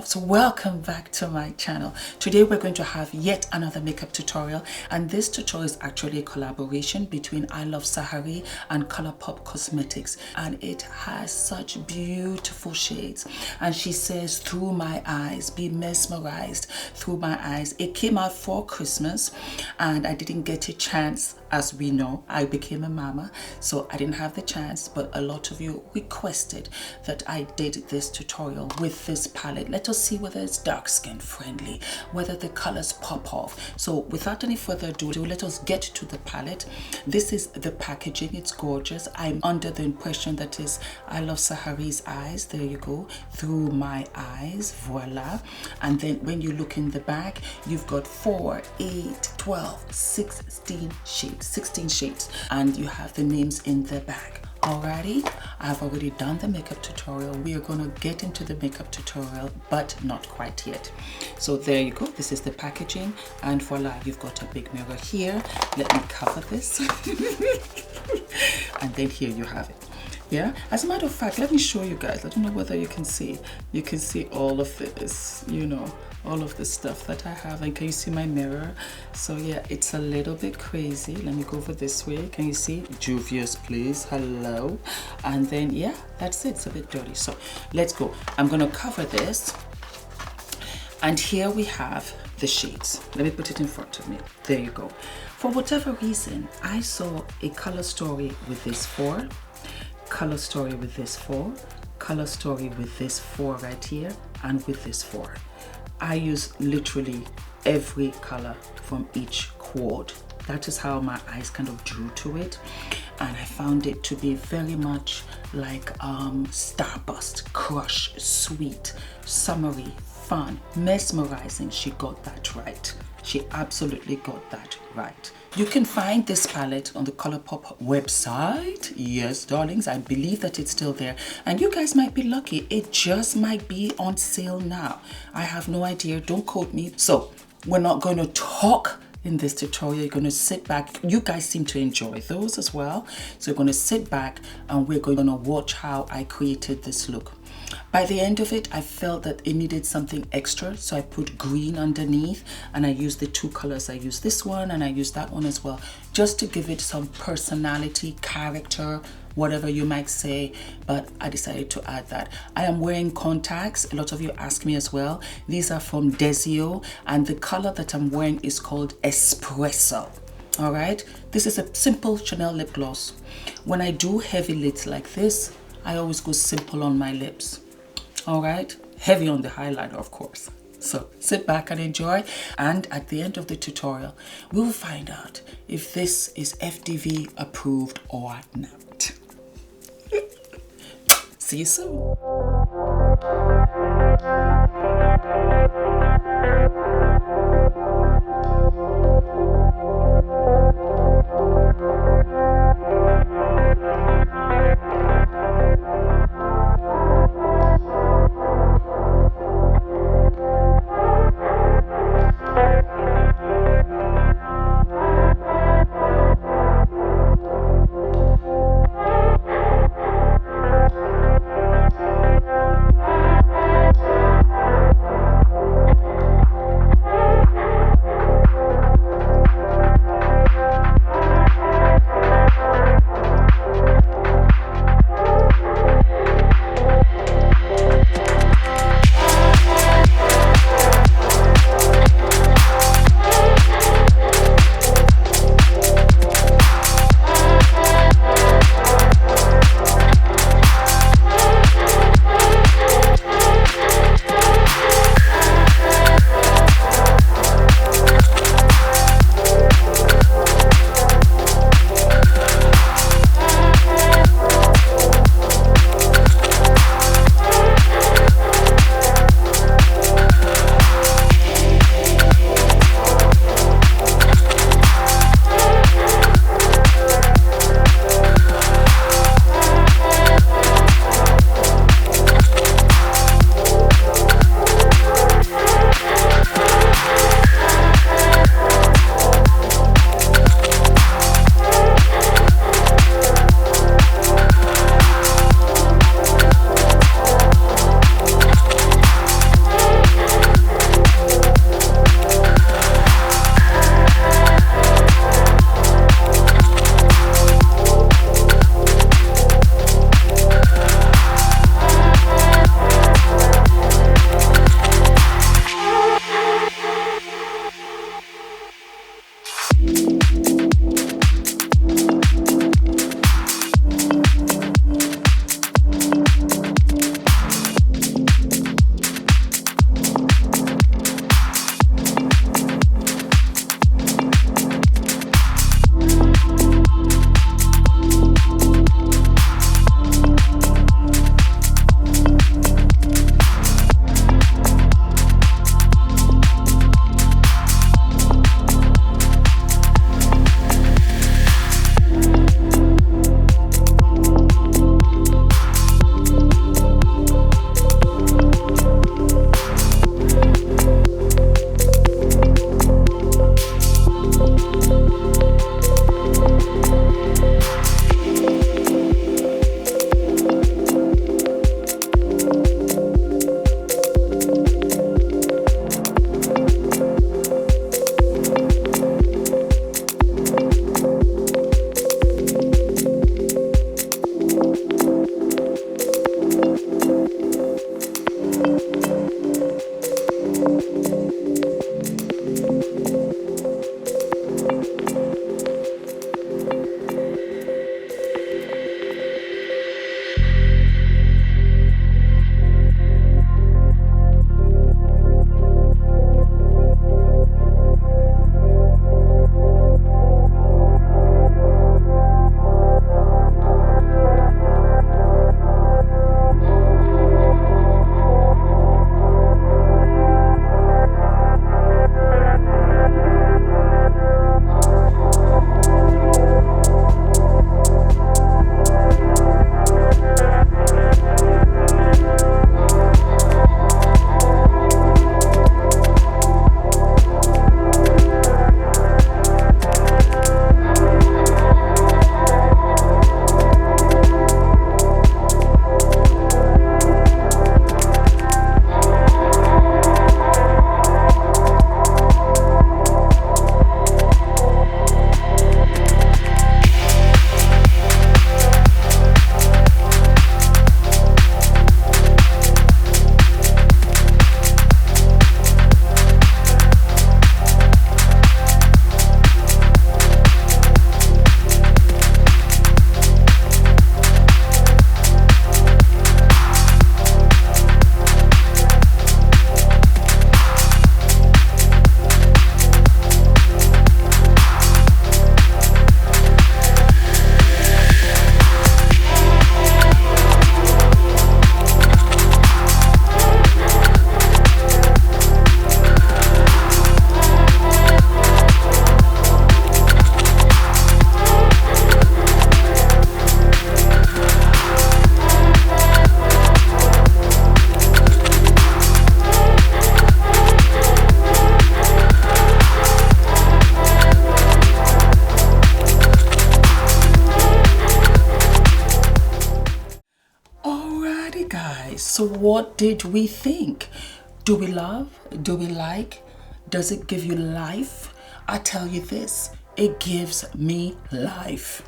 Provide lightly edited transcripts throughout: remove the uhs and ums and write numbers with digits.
loves, welcome back to my channel. Today we're going to have yet another makeup tutorial, and this tutorial is actually a collaboration between iLUVsARAHI and Colourpop Cosmetics, and it has such beautiful shades. And she says, through my eyes, be mesmerized through my eyes. It came out for Christmas and I didn't get a chance. As we know, I became a mama, so I didn't have the chance, but a lot of you requested that I did this tutorial with this palette. Let us see whether it's dark skin friendly, whether the colors pop off. So without any further ado, let us get to the palette. This is the packaging. It's gorgeous. I'm under the impression that is iLUVsARAHI's eyes. There you go, through my eyes, voila. And then when you look in the back, you've got 4, 8, 12, 16 shades, and you have the names in the back. Alrighty, I've already done the makeup tutorial. We are going to get into the makeup tutorial, but not quite yet. So there you go. This is the packaging, and voila, you've got a big mirror here. Let me cover this. And then here you have it. Yeah, as a matter of fact, let me show you guys. I don't know whether you can see all of this, you know, all of the stuff that I have. And can you see my mirror? So yeah, it's a little bit crazy. Let me go over this way. Can you see? Juvia's, please. Hello. And then yeah, that's it. It's a bit dirty, so let's go. I'm gonna cover this, and here we have the shades. Let me put it in front of me. There you go. For whatever reason, I saw a color story with this 4, color story with this 4, color story with this 4 right here, and with this 4. I use literally every color from each quad. That is how my eyes kind of drew to it, and I found it to be very much like Starburst, Crush, sweet, summery, fun, mesmerizing. She got that right. She absolutely got that right. You can find this palette on the Colourpop website. Yes, darlings, I believe that it's still there. And you guys might be lucky. It just might be on sale now. I have no idea. Don't quote me. So we're not going to talk in this tutorial. You're going to sit back. You guys seem to enjoy those as well. So you're going to sit back and we're going to watch how I created this look. By the end of it, I felt that it needed something extra, so I put green underneath, and I used the 2 colors. I used this one and I used that one as well, just to give it some personality, character, whatever you might say, but I decided to add that. I am wearing contacts. A lot of you ask me as well. These are from Desio, and the color that I'm wearing is called Espresso. All right, this is a simple Chanel lip gloss. When I do heavy lids like this, I always go simple on my lips. All right, heavy on the highlighter, of course. So sit back and enjoy, and at the end of the tutorial, we'll find out if this is FDV approved or not. See you soon. So what did we think? Do we love? Do we like? Does it give you life? I tell you this, it gives me life.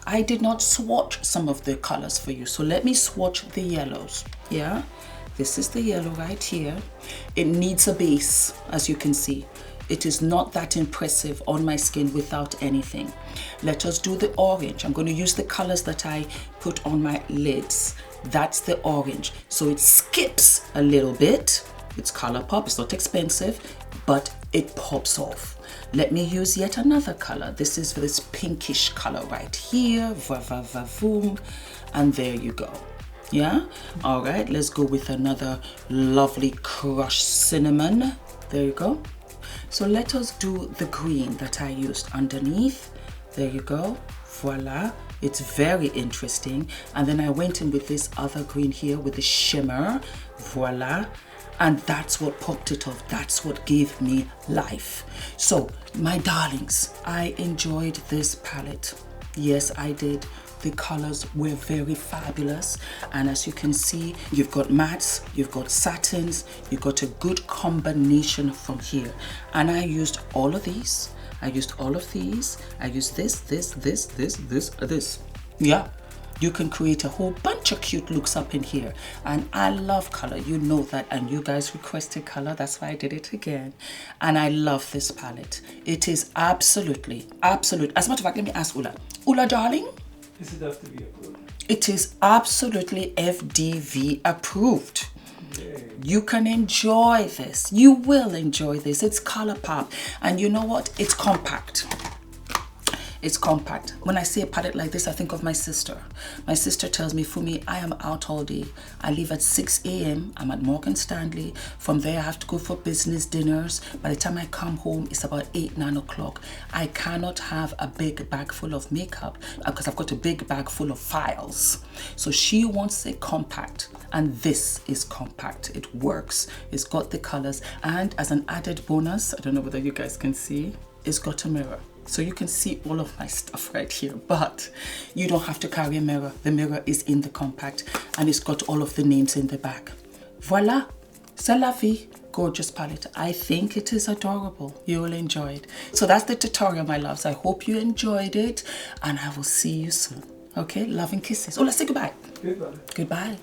I did not swatch some of the colors for you, so let me swatch the yellows. Yeah, this is the yellow right here. It needs a base, as you can see. It is not that impressive on my skin without anything. Let us do the orange. I'm going to use the colors that I put on my lids. That's the orange. So it skips a little bit. It's Colourpop, it's not expensive, but it pops off. Let me use yet another color. This is for this pinkish color right here. Va-va-va-voom. And there you go. Yeah? All right, let's go with another lovely crushed cinnamon. There you go. So let us do the green that I used underneath. There you go. Voila. It's very interesting. And then I went in with this other green here with the shimmer. Voila. And that's what popped it off. That's what gave me life. So, my darlings, I enjoyed this palette. Yes, I did. The colors were very fabulous. And as you can see, you've got mattes, you've got satins, you've got a good combination from here. And I used all of these. I used all of these. I used this. Yeah. You can create a whole bunch of cute looks up in here. And I love color, you know that. And you guys requested color, that's why I did it again. And I love this palette. It is absolutely, absolute. As a matter of fact, let me ask Ula. Ula, darling? Is it FDV approved? It is absolutely FDV approved. Yay. You can enjoy this. You will enjoy this. It's Colourpop. And you know what? It's compact. It's compact. When I see a palette like this, I think of my sister. My sister tells me, Fumi, I am out all day. I leave at 6 a.m. I'm at Morgan Stanley. From there, I have to go for business dinners. By the time I come home, it's about 8, 9 o'clock. I cannot have a big bag full of makeup because I've got a big bag full of files. So she wants it compact. And this is compact. It works. It's got the colors. And as an added bonus, I don't know whether you guys can see, it's got a mirror. So you can see all of my stuff right here, but you don't have to carry a mirror. The mirror is in the compact and it's got all of the names in the back. Voila, c'est la vie. Gorgeous palette. I think it is adorable. You will enjoy it. So that's the tutorial, my loves. I hope you enjoyed it and I will see you soon. Okay, love and kisses. Oh, let's say goodbye. Goodbye. Goodbye.